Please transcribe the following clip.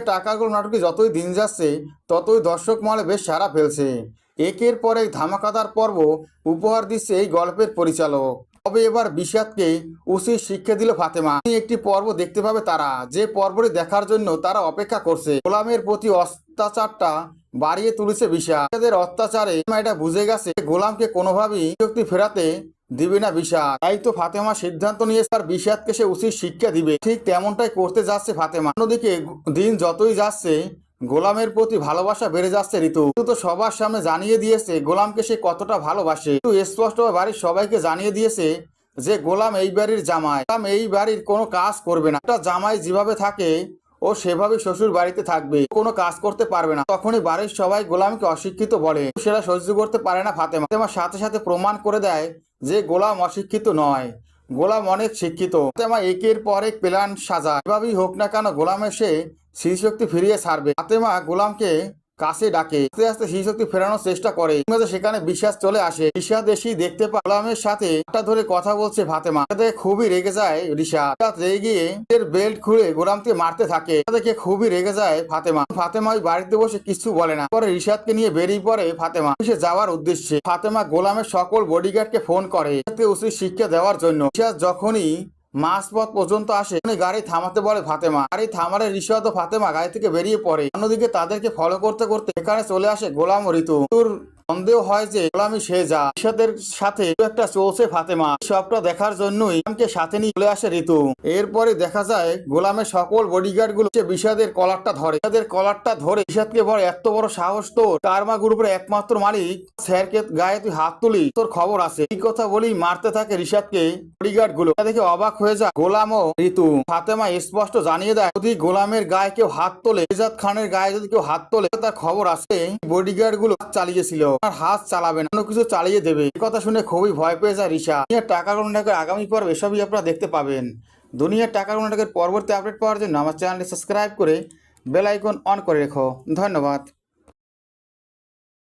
টাকাগুলো নাটকে যতই দিন যাচ্ছে ততই দর্শক মহলে বেশ সাড়া ফেলছে। একের পর এক ধামাকাদার পর্ব উপহার দিচ্ছে এই গল্পের পরিচালক। তবে এবার বিষাদকে উচিত শিক্ষা দিল ফাতেমা। একটি পর্ব দেখতে পাবে তারা, যে পর্বটি দেখার জন্য তারা অপেক্ষা করছে। গোলামের প্রতি অত্যাচারটা বাড়িয়ে তুলেছে বিষাদ। এদের অত্যাচারে এটা বুঝে গেছে গোলামকে কোনোভাবেই শক্তি ফেরাতে দিবে না বিষাদ। তাই তো ফাতেমা সিদ্ধান্ত নিয়েছে তার বিষাদকে সে উচিত শিক্ষা দিবে। ঠিক তেমনটাই করতে যাচ্ছে ফাতেমা। অন্যদিকে দিন যতই যাচ্ছে গোলামের প্রতি ভালোবাসা বেড়ে যাচ্ছে ঋতু তো সবার সামনে জানিয়ে দিয়েছে গোলামকে সে কতটা ভালোবাসে। স্পষ্টভাবে বাড়ির সবাইকে জানিয়ে দিয়েছে যে গোলাম এই বাড়ির জামাই, গোলাম এই বাড়ির কোনো কাজ করবে না। একটা জামাই যেভাবে থাকে ও সেভাবে শ্বশুর বাড়িতে থাকবে, কোনো কাজ করতে পারবে না। তখনই বাড়ির সবাই গোলামকে অশিক্ষিত বলে। সেটা সহ্য করতে পারে না ফাতেমা। ফাতেমার সাথে সাথে প্রমাণ করে দেয় যে গোলাম অশিক্ষিত নয়, গোলাম অনেক শিক্ষিত। ফাতেমা একের পর এক প্ল্যান সাজায়। এভাবেই হোক না কেন গোলামের সে স্মৃতিশক্তি ফিরিয়ে ছাড়বে। ফাতেমা গোলামকে কাছে ডাকে, আস্তে আস্তে স্মৃতিশক্তি ফেরানোর চেষ্টা করে। সেখানে বিশ্বাস চলে আসে। রিশাদ এসেই দেখতে পায় গোলামের সাথে একটা ধরে কথা বলছে ফাতেমা। খুবই রেগে যায় রিশাদ। রেগে গিয়ে বেল্ট খুলে গোলামকে মারতে থাকে। দেখে খুবই রেগে যায় ফাতেমা। ফাতেমা ওই বাড়িতে বসে কিছু বলে না। পরে রিশাদকে নিয়ে বেরিয়ে পড়ে ফাতেমা সে যাওয়ার উদ্দেশ্যে। ফাতেমা গোলামের সকল বডিগার্ডকে ফোন করে উচিত শিক্ষা দেওয়ার জন্য। রিশাদ যখনই মাঝপথ পর্যন্ত আসে গাড়ি থামাতে বলে ফাতেমা। গাড়ি থামালে রিশাদ ও ফাতেমা গাড়ি থেকে বেরিয়ে পড়ে। অন্যদিকে তাদেরকে ফলো করতে করতে এখানে চলে আসে গোলাম ও ঋতু। সন্দেহ হয় যে গোলামই সে যা। রিশাদের সাথে একটা চলছে ফাতেমা। সবটা দেখার জন্যই গোলামকে সাথে নিয়ে চলে আসে ঋতু। এরপরে দেখা যায় গোলামের সকল বডিগার্ড গুলো বিষাদের কলারটা ধরে। রিশাদকে বলে এত বড় সাহস তোর, কারমা গ্রুপের একমাত্র মালিক স্যারকে গায়ে তুই হাত তুলি, তোর খবর আছে। এই কথা বলেই মারতে থাকে রিশাদকে বডিগার্ড গুলো। দেখে অবাক হয়ে যায় গোলাম ও ঋতু। ফাতেমা স্পষ্ট জানিয়ে দেয় যদি গোলামের গায়ে কেউ হাত তোলে, রেজাদ খানের গায়ে যদি কেউ হাত তোলে তার খবর আছে। বডিগার্ড গুলো চালিয়েছিল, আর হাত চালাবে না, অন্য কিছু চালিয়ে দেবে। এই কথা শুনে খুবই ভয় পেয়ে যায় রিশাদ। দুনিয়ার টাকার নাটকের আগামী পর্ব এসবই আপনারা দেখতে পাবেন। দুনিয়ার টাকার নাটকের পরবর্তী আপডেট পাওয়ার জন্য আমার চ্যানেলটি সাবস্ক্রাইব করে বেল আইকন অন করে রেখো। ধন্যবাদ।